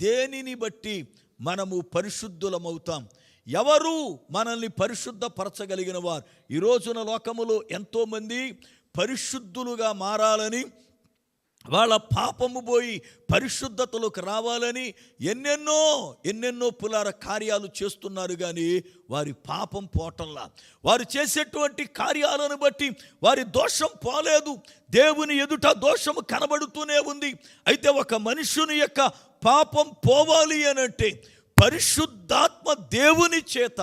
దేనిని బట్టి మనము పరిశుద్ధులమవుతాం? ఎవరు మనల్ని పరిశుద్ధపరచగలిగిన వారు? ఈ రోజున లోకములో ఎంతోమంది పరిశుద్ధులుగా మారాలని, వాళ్ళ పాపము పోయి పరిశుద్ధతలోకి రావాలని ఎన్నెన్నో పులార కార్యాలు చేస్తున్నారు. కానీ వారి పాపం పోవటంలా, వారు చేసేటువంటి కార్యాలను బట్టి వారి దోషం పోలేదు. దేవుని ఎదుట దోషము కనబడుతూనే ఉంది. అయితే ఒక మనుషుని యొక్క పాపం పోవాలి అనంటే పరిశుద్ధాత్మ దేవుని చేత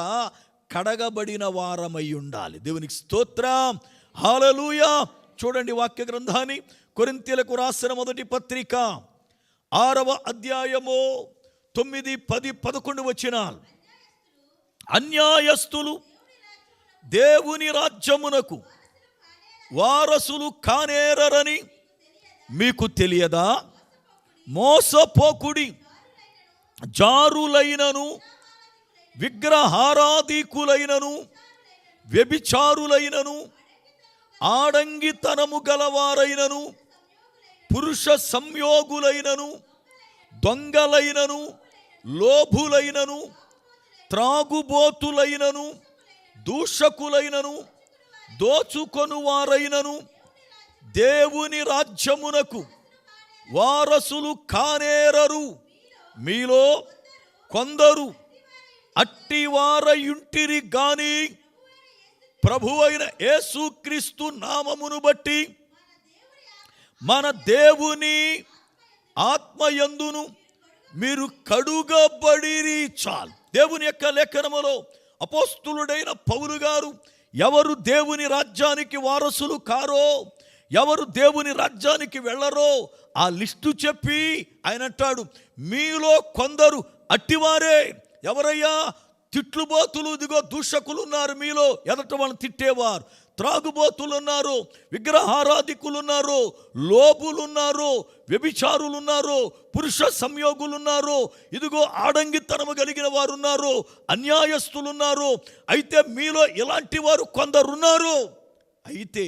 కడగబడిన వారమై ఉండాలి. దేవునికి స్తోత్రం, హల్లెలూయా. చూడండి వాక్య గ్రంథాన్ని, కొరింథీయులకు రాసిన మొదటి పత్రిక 6వ అధ్యాయము 9, 10, 11 వచనాలు. అన్యాయస్తులు దేవుని రాజ్యమునకు వారసులు కానేరరని మీకు తెలియదా? మోసపోకుడి, జారులైనను విగ్రహారాధికులైనను వ్యభిచారులైనను ఆడంగితనము గలవారైనను పురుష సంయోగులైనను దొంగలైనను లోభులైనను త్రాగుబోతులైనను దూషకులైనను దోచుకొనువారైనను దేవుని రాజ్యమునకు వారసులు కానేరరు. మీలో కొందరు అట్టివారయుంటిరి గాని ప్రభువైన యేసుక్రీస్తు నామమును బట్టి మన దేవుని ఆత్మయందును మీరు కడుగబడిరి. చాలు. దేవుని యొక్క లేఖనములో అపోస్తులుడైన పౌలు గారు ఎవరు దేవుని రాజ్యానికి వారసులు కారో, ఎవరు దేవుని రాజ్యానికి వెళ్ళరో ఆ లిస్టు చెప్పి ఆయన అంటాడు, మీలో కొందరు అట్టివారే. ఎవరయ్యా? తిట్లుబోతులు, ఇదిగో దూషకులు ఉన్నారు మీలో, ఎదట వాళ్ళని తిట్టేవారు. త్రాగుబోతులు ఉన్నారు, విగ్రహారాధికులు ఉన్నారు, లోపులు ఉన్నారు, వ్యభిచారులు ఉన్నారు, పురుష సంయోగులు ఉన్నారు, ఇదిగో ఆడంగితనము కలిగిన వారు ఉన్నారు, అన్యాయస్తులు ఉన్నారు. అయితే మీలో ఇలాంటి వారు కొందరున్నారు. అయితే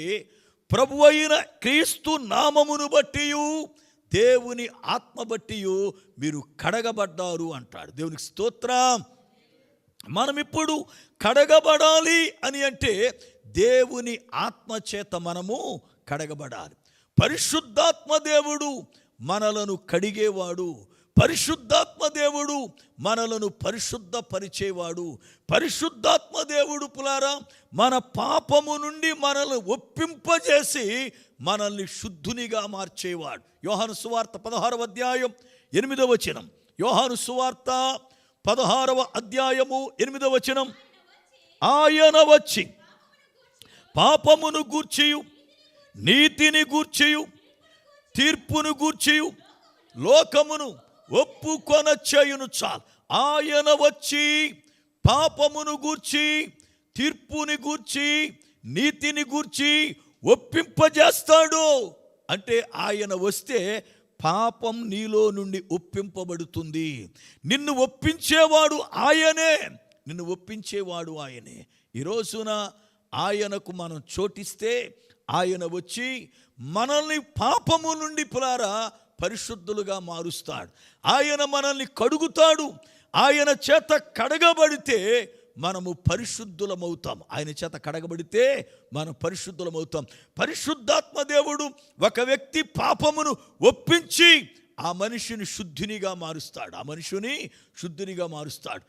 ప్రభువైన క్రీస్తు నామమును బట్టి దేవుని ఆత్మ బట్టి మీరు కడగబడ్డారు అంటాడు. దేవునికి స్తోత్రం. మనం ఇప్పుడు కడగబడాలి అని అంటే దేవుని ఆత్మ చేత మనము కడగబడాలి. పరిశుద్ధాత్మ దేవుడు మనలను కడిగేవాడు, పరిశుద్ధాత్మ దేవుడు మనలను పరిశుద్ధపరిచేవాడు. పరిశుద్ధాత్మ దేవుడు పులారా మన పాపము నుండి మనల్ని ఒప్పింపజేసి మనల్ని శుద్ధునిగా మార్చేవాడు. యోహాను సువార్త 16వ అధ్యాయం 8వ వచనం. యోహాను సువార్త 16వ అధ్యాయము 8వ వచనం. ఆయన వచ్చి పాపమును గూర్చియు నీతిని గూర్చియు తీర్పును గూర్చియు లోకమును ఒప్పుకొన చేయును. చాలు. ఆయన వచ్చి పాపమును గూర్చి తీర్పుని గూర్చి నీతిని గూర్చి ఒప్పింపజేస్తాడు. అంటే ఆయన వస్తే పాపం నీలో నుండి ఒప్పింపబడుతుంది. నిన్ను ఒప్పించేవాడు ఆయనే, నిన్ను ఒప్పించేవాడు ఆయనే. ఈ రోజున ఆయనకు మనం చోటిస్తే ఆయన వచ్చి మనల్ని పాపము నుండి పులారా పరిశుద్ధులుగా మారుస్తాడు. ఆయన మనల్ని కడుగుతాడు. ఆయన చేత కడగబడితే మనము పరిశుద్ధులమవుతాం. ఆయన చేత కడగబడితే మనం పరిశుద్ధులమవుతాం. పరిశుద్ధాత్మ దేవుడు ఒక వ్యక్తి పాపమును ఒప్పించి ఆ మనిషిని శుద్ధినిగా మారుస్తాడు.